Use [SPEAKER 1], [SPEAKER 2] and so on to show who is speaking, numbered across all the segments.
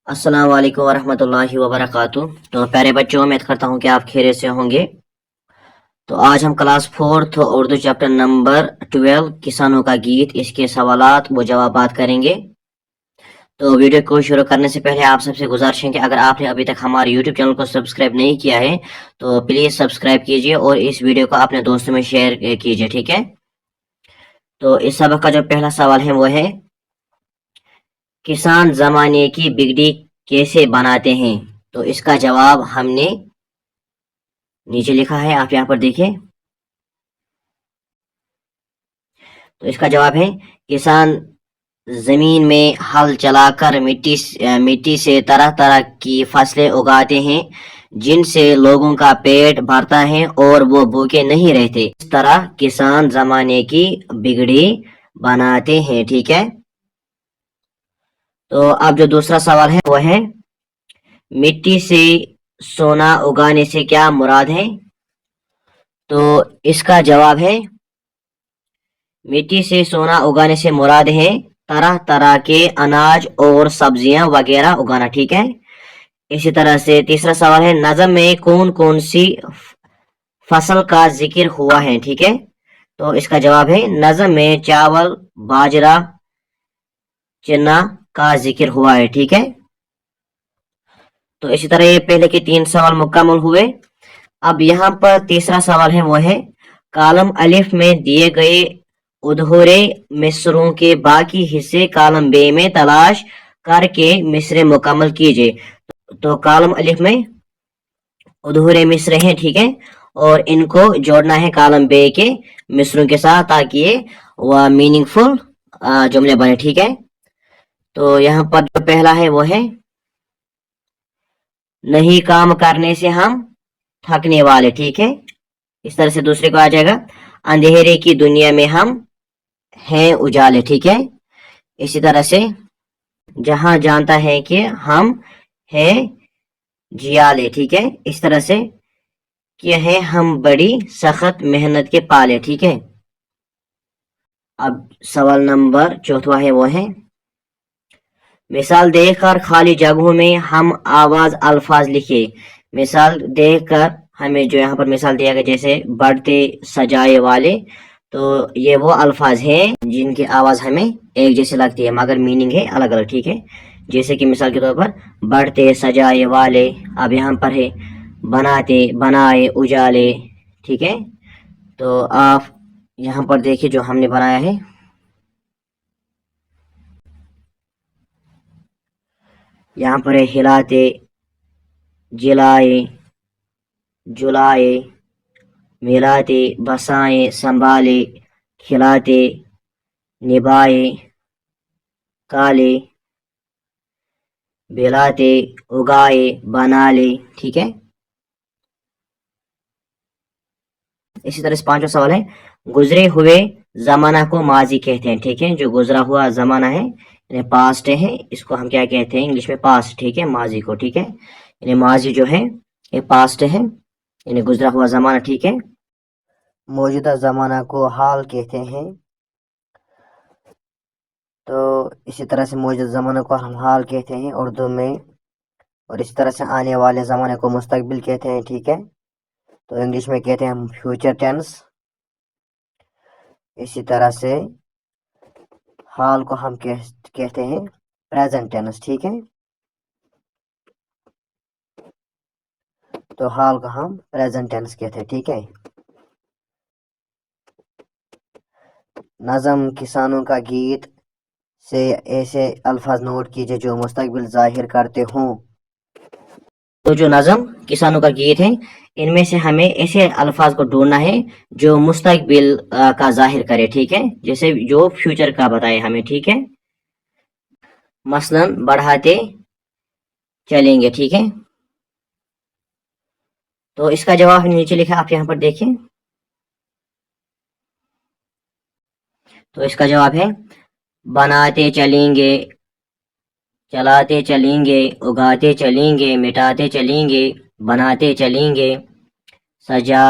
[SPEAKER 1] अस्सलाम वालेकुम वरहमतुल्लाहि वबरकातुह। तो प्यारे बच्चों, उम्मीद करता हूँ कि आप खैरियत से होंगे। तो आज हम class fourth Urdu chapter number 12 किसानों का गीत, इसके सवालात व जवाबात करेंगे। तो वीडियो को शुरू करने से पहले आप सबसे गुजारिश है कि अगर आपने अभी तक हमारे यूट्यूब चैनल को सब्सक्राइब नहीं किया है तो प्लीज़ सब्सक्राइब कीजिए और इस वीडियो को अपने दोस्तों में शेयर कीजिए, ठीक है। तो इस सबक का जो पहला सवाल है वो है, किसान ज़माने की बिगड़ी कैसे बनाते हैं। तो इसका जवाब हमने नीचे लिखा है, आप यहाँ पर देखिए। तो इसका जवाब है, किसान जमीन में हल चलाकर मिट्टी से तरह तरह की फसलें उगाते हैं जिनसे लोगों का पेट भरता है और वो भूखे नहीं रहते। इस तरह किसान जमाने की बिगड़ी बनाते हैं, ठीक है। तो अब जो दूसरा सवाल है वो है, मिट्टी से सोना उगाने से क्या मुराद है। तो इसका जवाब है, मिट्टी से सोना उगाने से मुराद है तरह तरह के अनाज और सब्जियां वगैरह उगाना, ठीक है। इसी तरह से तीसरा सवाल है, नज़म में कौन कौन सी फसल का जिक्र हुआ है, ठीक है। तो इसका जवाब है, नज़म में चावल, बाजरा, चना का जिक्र हुआ है, ठीक है। तो इसी तरह ये पहले के 3 सवाल मुकम्मल हुए। अब यहाँ पर तीसरा सवाल है वो है, कॉलम अलिफ में दिए गए अधूरे मिसरों के बाकी हिस्से कॉलम बे में तलाश करके मिसरे मुकम्मल कीजिए। तो कॉलम अलिफ में अधूरे मिसरे हैं, ठीक है, और इनको जोड़ना है कॉलम बे के मिसरों के साथ ताकि ये वह मीनिंगफुल जुमले बने, ठीक है। तो यहाँ पर जो पहला है वो है, नहीं काम करने से हम थकने वाले, ठीक है। इस तरह से दूसरे को आ जाएगा, अंधेरे की दुनिया में हम हैं उजाले, ठीक है। इसी तरह से जहां जानता है कि हम हैं जियाले, ठीक है। इस तरह से कि है हम बड़ी सख्त मेहनत के पाले, ठीक है। अब सवाल नंबर चौथा है वो है, मिसाल देखकर खाली जगहों में हम आवाज अल्फाज लिखे। मिसाल देखकर हमें जो यहाँ पर मिसाल दिया गया, जैसे बढ़ते सजाए वाले, तो ये वो अल्फाज हैं जिनकी आवाज हमें एक जैसे लगती है मगर मीनिंग है अलग अलग, ठीक है। जैसे कि मिसाल के तौर पर बढ़ते सजाए वाले, अब यहाँ पर है बनाते बनाए उजाले, ठीक है। तो आप यहाँ पर देखिए जो हमने बनाया है, यहाँ पर है हिलाते, जिलाए, जुलाए, मिलाते, बसाए, संभाले, खिलाते, निभाए, काले, बिलाते, उगाए, बना ले, ठीक है। इसी तरह से पांचवा सवाल है, गुजरे हुए जमाना को माजी कहते हैं, ठीक है। जो गुजरा हुआ जमाना है यानी पास्ट है, इसको हम क्या कहते हैं इंग्लिश में, पास्ट, ठीक है, माजी को, ठीक है। यानी माजी जो है ये पास्ट है यानी गुजरा हुआ जमाना, ठीक है। मौजूदा जमाना को हाल कहते हैं। तो इसी तरह से मौजूदा जमाने को हम हाल कहते हैं उर्दू में, और इसी तरह से आने वाले ज़माने को मुस्तकबिल कहते हैं, ठीक है। तो इंग्लिश में कहते हैं हम फ्यूचर टेंस। इसी तरह से हाल को हम कहते हैं प्रेजेंट टेंस, ठीक है। तो हाल को हम प्रेजेंट टेंस कहते हैं, ठीक है। नज़म किसानों का गीत से ऐसे अल्फाज नोट कीजिए जो मुस्तकबिल जाहिर करते हों। तो जो नज़म किसानों का गीत है, इनमें से हमें ऐसे अल्फाज को ढूंढना है जो मुस्तकबिल का जाहिर करे, ठीक है, जैसे जो फ्यूचर का बताए हमें, ठीक है। मसलन बढ़ाते चलेंगे, ठीक है। तो इसका जवाब नीचे लिखा, आप यहाँ पर देखें। तो इसका जवाब है, बनाते चलेंगे, चलाते चलेंगे, उगाते चलेंगे, मिटाते चलेंगे, बनाते चलेंगे, सजा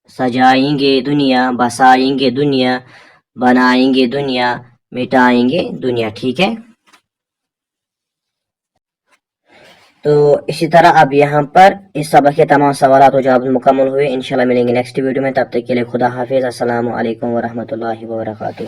[SPEAKER 1] सजाएंगे दुनिया, बसाएंगे दुनिया, बनाएंगे दुनिया, मिटाएंगे दुनिया, ठीक है। تو اسی طرح اب یہاں پر اس سبق کے تمام سوالات و جواب مکمل ہوئے. انشاءاللہ ملیں گے نیکسٹ ویڈیو میں. تب تک کے لیے خدا حافظ. السلام علیکم ورحمۃ اللہ وبرکاتہ.